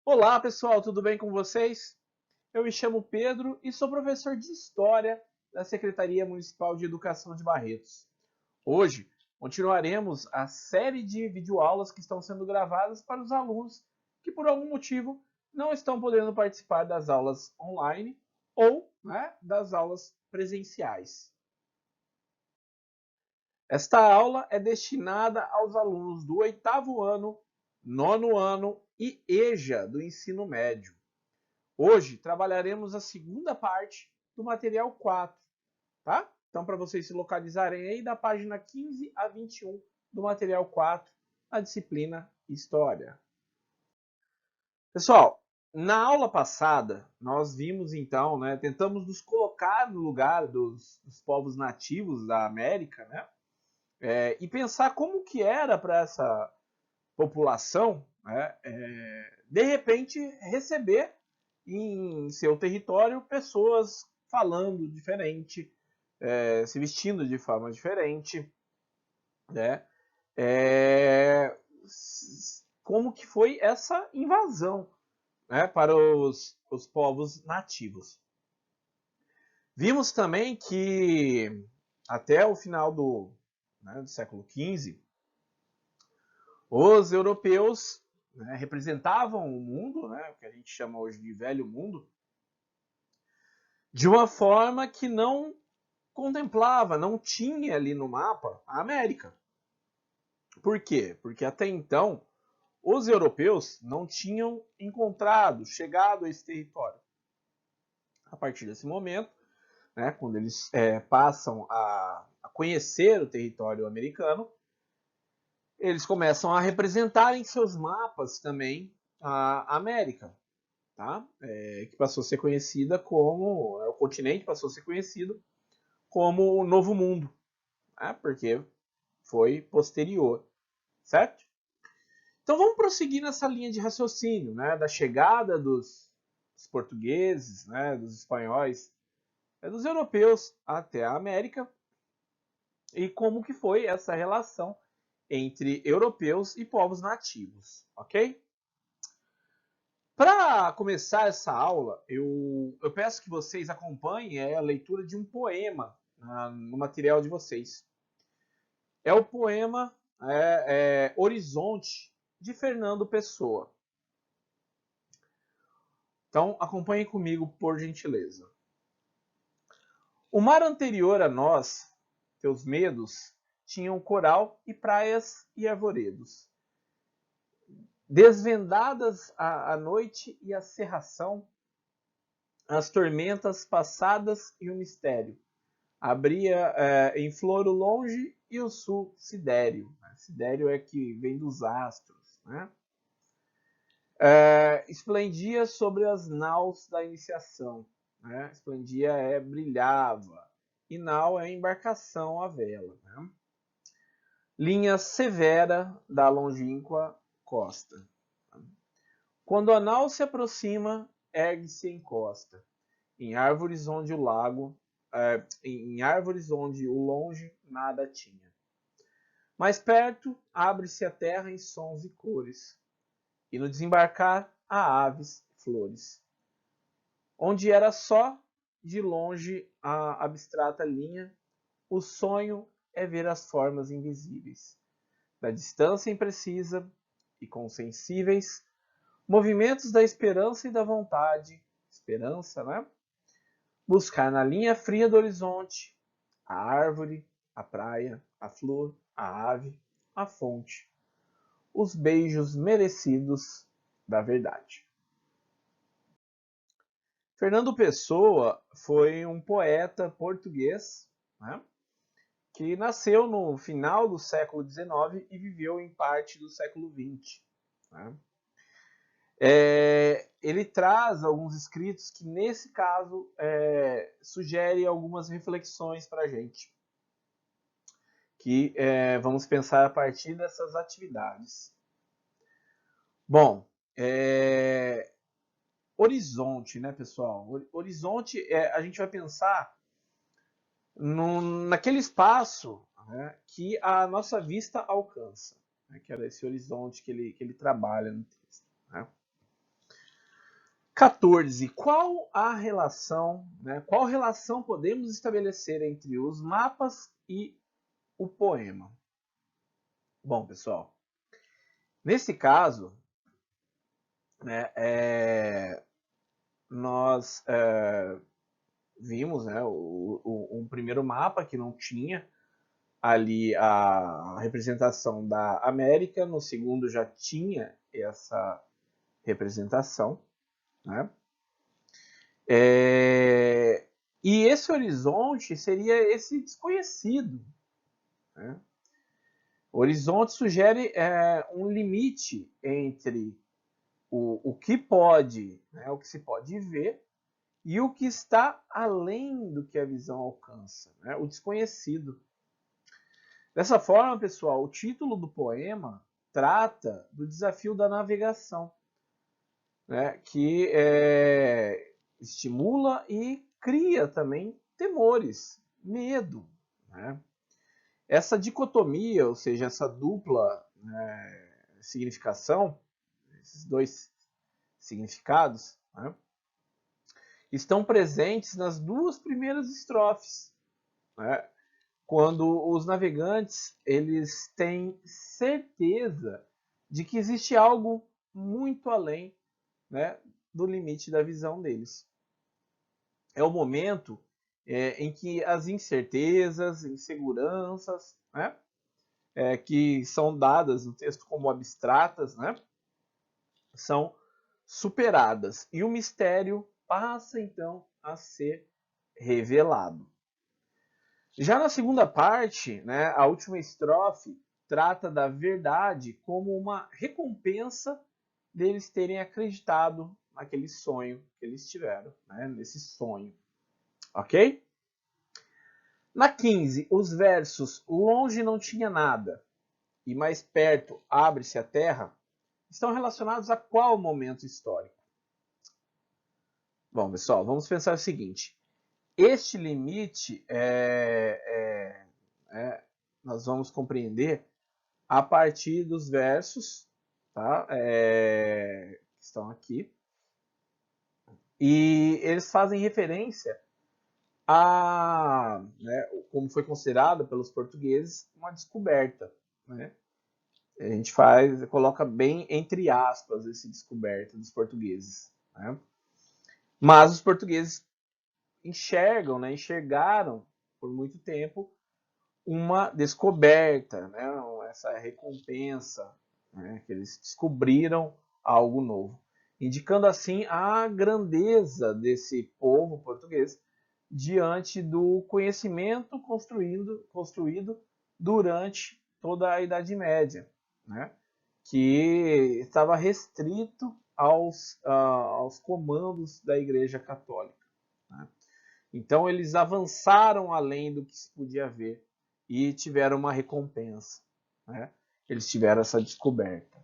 Olá, pessoal, tudo bem com vocês? Eu me chamo Pedro e sou professor de História da Secretaria Municipal de Educação de Barretos. Hoje, continuaremos a série de videoaulas que estão sendo gravadas para os alunos que, por algum motivo, não estão podendo participar das aulas online ou, das aulas presenciais. Esta aula é destinada aos alunos do oitavo ano, nono ano e EJA do ensino médio. Hoje trabalharemos a segunda parte do material 4, tá? Então, para vocês se localizarem aí da página 15 a 21 do material 4, a disciplina História. Pessoal, na aula passada, nós vimos então, tentamos nos colocar no lugar dos povos nativos da América, e pensar como que era para essa população, de repente receber em seu território pessoas falando diferente, se vestindo de forma diferente, né? É, como que foi essa invasão, para os povos nativos. Vimos também que até o final do século XV, os europeus representavam o mundo, o que a gente chama hoje de velho mundo, de uma forma que não contemplava, não tinha ali no mapa a América. Por quê? Porque até então os europeus não tinham chegado a esse território. A partir desse momento, quando eles passam a conhecer o território americano, eles começam a representar em seus mapas também a América, tá? Que passou a ser conhecida como, o continente passou a ser conhecido como o Novo Mundo, porque foi posterior, certo? Então vamos prosseguir nessa linha de raciocínio, da chegada dos portugueses, dos espanhóis, dos europeus até a América e como que foi essa relação entre europeus e povos nativos, ok? Para começar essa aula, eu peço que vocês acompanhem a leitura de um poema no material de vocês. É o poema Horizonte, de Fernando Pessoa. Então, acompanhem comigo, por gentileza. O mar anterior a nós, teus medos, tinham coral e praias e arvoredos. Desvendadas a noite e a cerração, as tormentas passadas e o mistério. Abria em flor o longe e o sul sidéreo. Sidéreo é que vem dos astros, esplendia sobre as naus da iniciação. Esplendia brilhava. E nau é embarcação à vela. Linha severa da longínqua costa. Quando a nau se aproxima, ergue-se e encosta. Em árvores onde o lago, em árvores onde o longe nada tinha. Mais perto, abre-se a terra em sons e cores. E no desembarcar, há aves e flores. Onde era só, de longe, a abstrata linha, o sonho é ver as formas invisíveis. Da distância imprecisa e com sensíveis movimentos da esperança e da vontade. Esperança, Buscar na linha fria do horizonte a árvore, a praia, a flor, a ave, a fonte. Os beijos merecidos da verdade. Fernando Pessoa foi um poeta português, que nasceu no final do século XIX e viveu em parte do século XX. Ele traz alguns escritos que, nesse caso, sugere algumas reflexões para a gente, que vamos pensar a partir dessas atividades. Bom, horizonte, pessoal? Horizonte, a gente vai pensar naquele espaço que a nossa vista alcança, que era esse horizonte que ele trabalha no texto. 14. Qual a relação, né? Qual relação podemos estabelecer entre os mapas e o poema? Bom, pessoal, nesse caso, né, nós vimos, né, um primeiro mapa que não tinha ali a representação da América, no segundo já tinha essa representação, né? E esse horizonte seria esse desconhecido, né? O horizonte sugere um limite entre o que pode, né, o que se pode ver, e o que está além do que a visão alcança, né, o desconhecido. Dessa forma, pessoal, o título do poema trata do desafio da navegação, né, que estimula e cria também temores, medo, né? Essa dicotomia, ou seja, essa dupla, né, significação, esses dois significados, né, estão presentes nas duas primeiras estrofes, né, quando os navegantes eles têm certeza de que existe algo muito além, né, do limite da visão deles. É o momento em que as incertezas, inseguranças, né, que são dadas no texto como abstratas, né, são superadas e o mistério passa então a ser revelado. Já na segunda parte, né, a última estrofe trata da verdade como uma recompensa deles terem acreditado naquele sonho que eles tiveram, né, nesse sonho. Ok? Na 15, os versos longe não tinha nada e mais perto abre-se a terra estão relacionados a qual momento histórico? Bom, pessoal, vamos pensar o seguinte. Este limite nós vamos compreender a partir dos versos, tá? Que estão aqui. E eles fazem referência a, né, como foi considerado pelos portugueses, uma descoberta, né? A gente coloca bem entre aspas esse descoberta dos portugueses, né? Mas os portugueses enxergam, né, enxergaram por muito tempo uma descoberta, né, essa recompensa, né, que eles descobriram algo novo, indicando assim a grandeza desse povo português diante do conhecimento construído durante toda a Idade Média, né, que estava restrito aos comandos da Igreja Católica, né? Então eles avançaram além do que se podia ver e tiveram uma recompensa, né? Eles tiveram essa descoberta.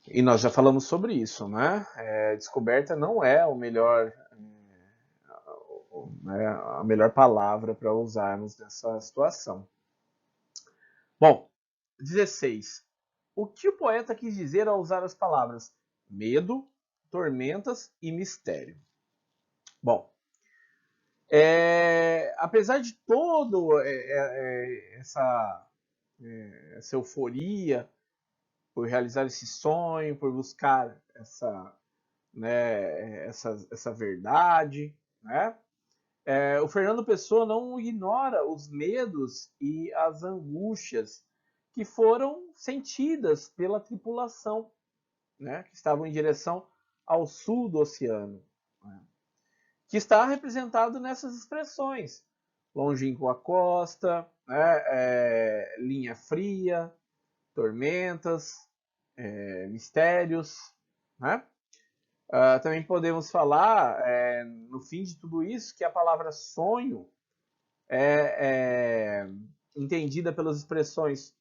E nós já falamos sobre isso, né? Descoberta não é o melhor, a melhor palavra para usarmos nessa situação. Bom, 16. O que o poeta quis dizer ao usar as palavras medo, tormentas e mistério? Bom, apesar de todo essa euforia por realizar esse sonho, por buscar essa verdade, né? O Fernando Pessoa não ignora os medos e as angústias que foram sentidas pela tripulação, né? Que estavam em direção ao sul do oceano, né? Que está representado nessas expressões: longínqua costa, né? Linha fria, tormentas, mistérios, né? Também podemos falar, no fim de tudo isso, que a palavra sonho é entendida pelas expressões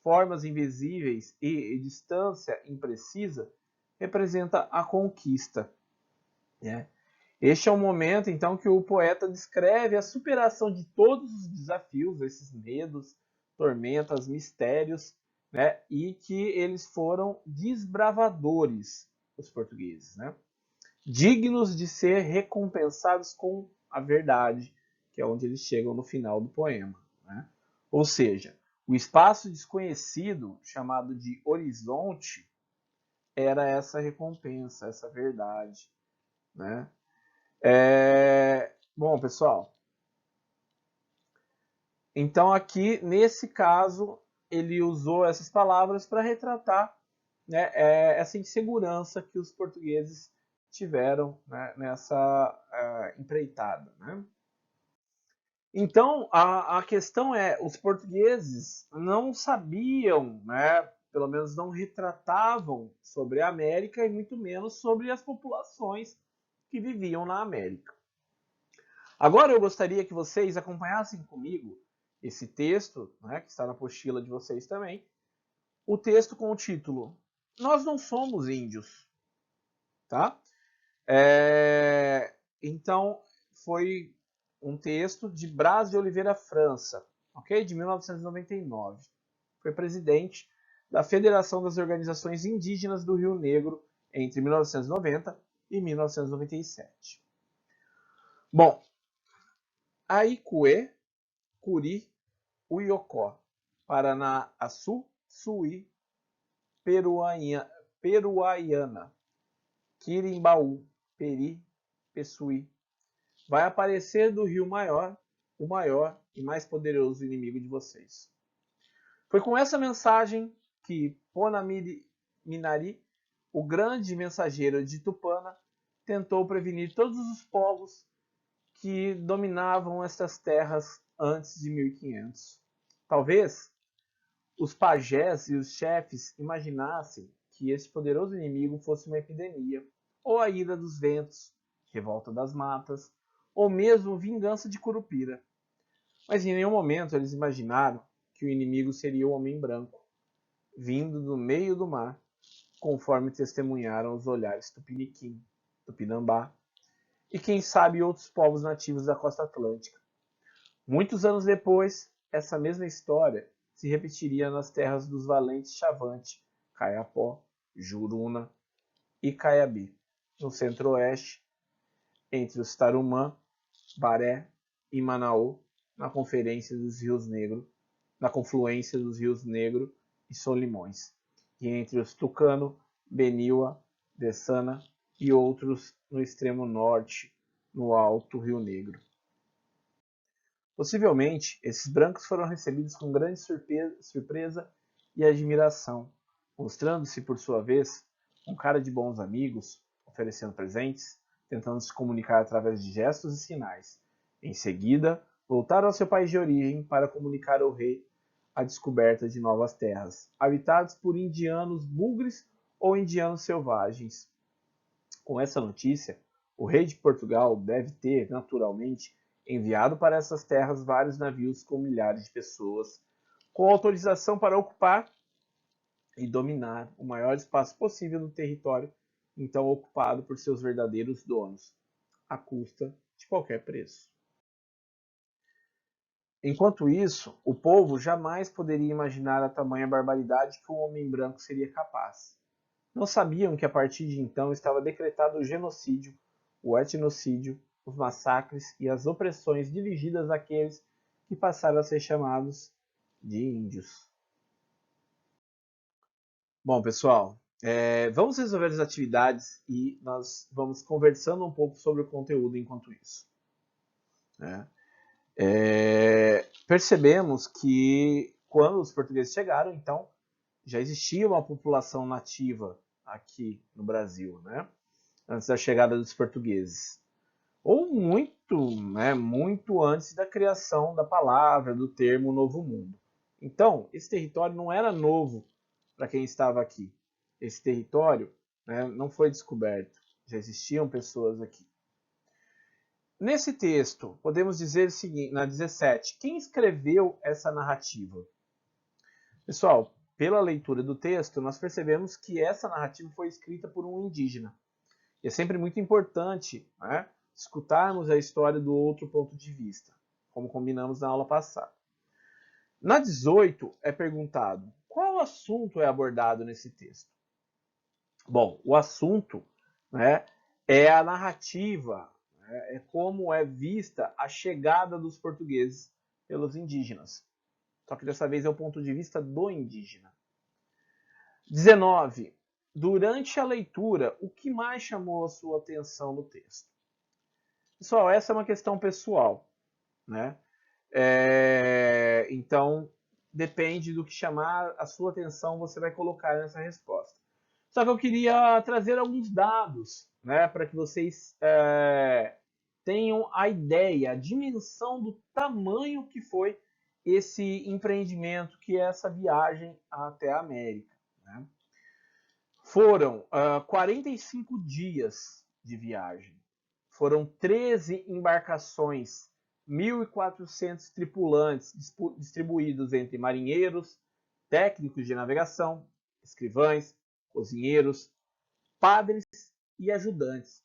formas invisíveis e distância imprecisa, representa a conquista, né? Este é o momento, então, que o poeta descreve a superação de todos os desafios, esses medos, tormentas, mistérios, né? E que eles foram desbravadores, os portugueses, né? Dignos de ser recompensados com a verdade, que é onde eles chegam no final do poema, né? Ou seja, o espaço desconhecido, chamado de horizonte, era essa recompensa, essa verdade, né? Bom, pessoal, então aqui, nesse caso, ele usou essas palavras para retratar, né, essa insegurança que os portugueses tiveram, né, nessa empreitada, né? Então, a questão é, os portugueses não sabiam, né, pelo menos não retratavam sobre a América e muito menos sobre as populações que viviam na América. Agora eu gostaria que vocês acompanhassem comigo esse texto, né, que está na apostila de vocês também, o texto com o título Nós não somos índios, tá? Então, foi um texto de Brás de Oliveira França, ok? De 1999. Foi presidente da Federação das Organizações Indígenas do Rio Negro entre 1990 e 1997. Bom, Aicuê, Curi, Uiocó, Paranaçu, Suí, Peruaiana, Quirimbaú, Peri, Pessuí. Vai aparecer do rio maior, o maior e mais poderoso inimigo de vocês. Foi com essa mensagem que Ponamiri Minari, o grande mensageiro de Tupana, tentou prevenir todos os povos que dominavam estas terras antes de 1500. Talvez os pajés e os chefes imaginassem que esse poderoso inimigo fosse uma epidemia, ou a ira dos ventos, revolta das matas, ou mesmo vingança de Curupira. Mas em nenhum momento eles imaginaram que o inimigo seria o homem branco, vindo do meio do mar, conforme testemunharam os olhares Tupiniquim, Tupinambá e quem sabe outros povos nativos da costa atlântica. Muitos anos depois, essa mesma história se repetiria nas terras dos valentes Chavante, Caiapó, Juruna e Caiabi, no centro-oeste, entre os Tarumã, Baré e Manaú, na conferência dos rios Negro, na confluência dos rios Negro e Solimões, e entre os Tucano, Beniua, Dessana e outros no extremo norte, no Alto Rio Negro. Possivelmente, esses brancos foram recebidos com grande surpresa e admiração, mostrando-se, por sua vez, com cara de bons amigos, oferecendo presentes, tentando se comunicar através de gestos e sinais. Em seguida, voltaram ao seu país de origem para comunicar ao rei a descoberta de novas terras, habitadas por indianos bugres ou indianos selvagens. Com essa notícia, o rei de Portugal deve ter, naturalmente, enviado para essas terras vários navios com milhares de pessoas, com autorização para ocupar e dominar o maior espaço possível no território então ocupado por seus verdadeiros donos, à custa de qualquer preço. Enquanto isso, o povo jamais poderia imaginar a tamanha barbaridade que um homem branco seria capaz. Não sabiam que a partir de então estava decretado o genocídio, o etnocídio, os massacres e as opressões dirigidas àqueles que passaram a ser chamados de índios. Bom, pessoal, vamos resolver as atividades e nós vamos conversando um pouco sobre o conteúdo enquanto isso. Né? Percebemos que quando os portugueses chegaram, então, já existia uma população nativa aqui no Brasil, né? Antes da chegada dos portugueses. Ou muito antes da criação da palavra, do termo Novo Mundo. Então, esse território não era novo para quem estava aqui. Esse território, né, não foi descoberto. Já existiam pessoas aqui. Nesse texto, podemos dizer o seguinte, na 17, quem escreveu essa narrativa? Pessoal, pela leitura do texto, nós percebemos que essa narrativa foi escrita por um indígena. E é sempre muito importante, né, escutarmos a história do outro ponto de vista, como combinamos na aula passada. Na 18 é perguntado, qual assunto é abordado nesse texto? Bom, o assunto, né, é a narrativa, né, é como é vista a chegada dos portugueses pelos indígenas. Só que dessa vez é o ponto de vista do indígena. 19. Durante a leitura, o que mais chamou a sua atenção no texto? Pessoal, essa é uma questão pessoal, né? Então, depende do que chamar a sua atenção, você vai colocar nessa resposta. Só que eu queria trazer alguns dados, né, para que vocês tenham a ideia, a dimensão do tamanho que foi esse empreendimento, que é essa viagem até a América. Né? Foram 45 dias de viagem. Foram 13 embarcações, 1.400 tripulantes distribuídos entre marinheiros, técnicos de navegação, escrivães, cozinheiros, padres e ajudantes,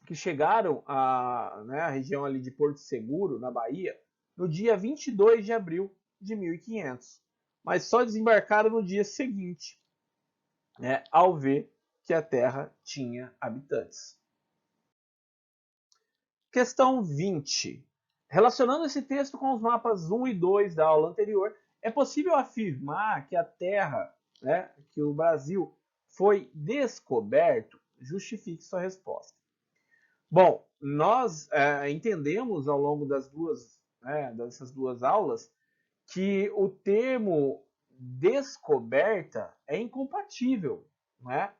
que chegaram à região ali de Porto Seguro, na Bahia, no dia 22 de abril de 1500. Mas só desembarcaram no dia seguinte, né, ao ver que a Terra tinha habitantes. Questão 20. Relacionando esse texto com os mapas 1 e 2 da aula anterior, é possível afirmar que a Terra, né, que o Brasil foi descoberto? Justifique sua resposta. Bom, nós entendemos ao longo dessas duas aulas que o termo descoberta é incompatível, né?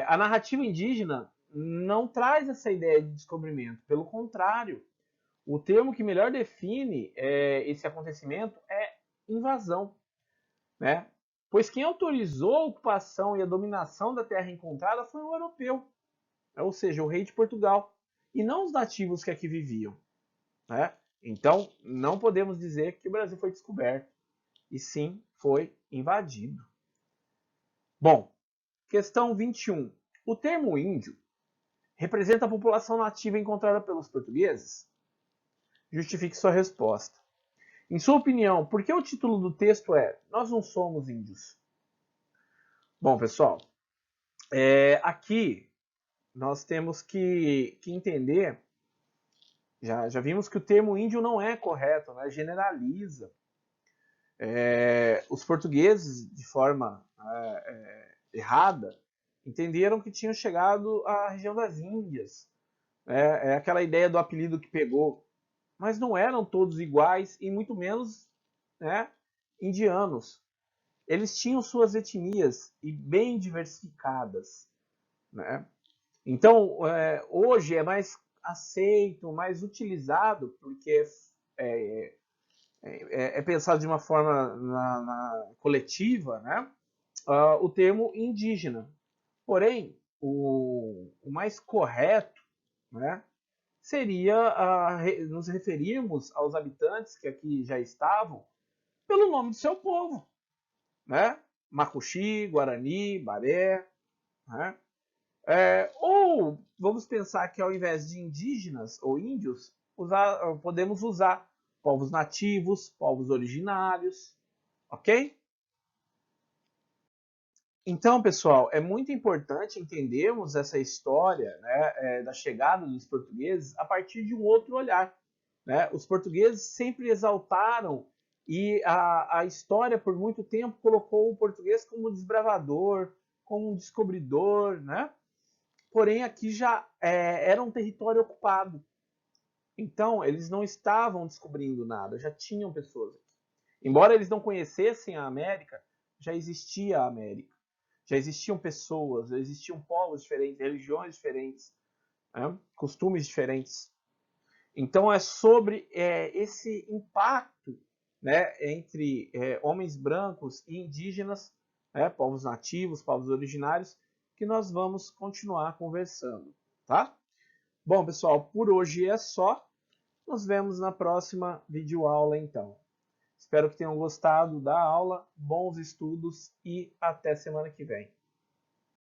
A narrativa indígena não traz essa ideia de descobrimento, pelo contrário, o termo que melhor define esse acontecimento é invasão, né? Pois quem autorizou a ocupação e a dominação da terra encontrada foi o europeu, ou seja, o rei de Portugal, e não os nativos que aqui viviam. Né? Então, não podemos dizer que o Brasil foi descoberto, e sim foi invadido. Bom, questão 21. O termo índio representa a população nativa encontrada pelos portugueses? Justifique sua resposta. Em sua opinião, por que o título do texto é Nós não somos índios? Bom, pessoal, aqui nós temos que entender, já vimos que o termo índio não é correto, né? Generaliza. Os portugueses, de forma errada, entenderam que tinham chegado à região das Índias. É aquela ideia do apelido que pegou. Mas não eram todos iguais e muito menos, né, indianos. Eles tinham suas etnias e bem diversificadas. Né? Então, hoje é mais aceito, mais utilizado, porque é pensado de uma forma coletiva, né? O termo indígena. Porém, o mais correto, né, seria nos referirmos aos habitantes que aqui já estavam pelo nome do seu povo, né? Macuxi, Guarani, Baré, né? Ou vamos pensar que ao invés de indígenas ou índios, podemos usar povos nativos, povos originários, ok? Então, pessoal, é muito importante entendermos essa história, né, da chegada dos portugueses a partir de um outro olhar. Né? Os portugueses sempre exaltaram e a história, por muito tempo, colocou o português como desbravador, como um descobridor, né? Porém, aqui já era um território ocupado. Então, eles não estavam descobrindo nada, já tinham pessoas aqui. Embora eles não conhecessem a América, já existia a América. Já existiam pessoas, já existiam povos diferentes, religiões diferentes, né? Costumes diferentes. Então, é sobre esse impacto, né, entre homens brancos e indígenas, né, povos nativos, povos originários, que nós vamos continuar conversando. Tá? Bom, pessoal, por hoje é só. Nos vemos na próxima videoaula, então. Espero que tenham gostado da aula, bons estudos e até semana que vem.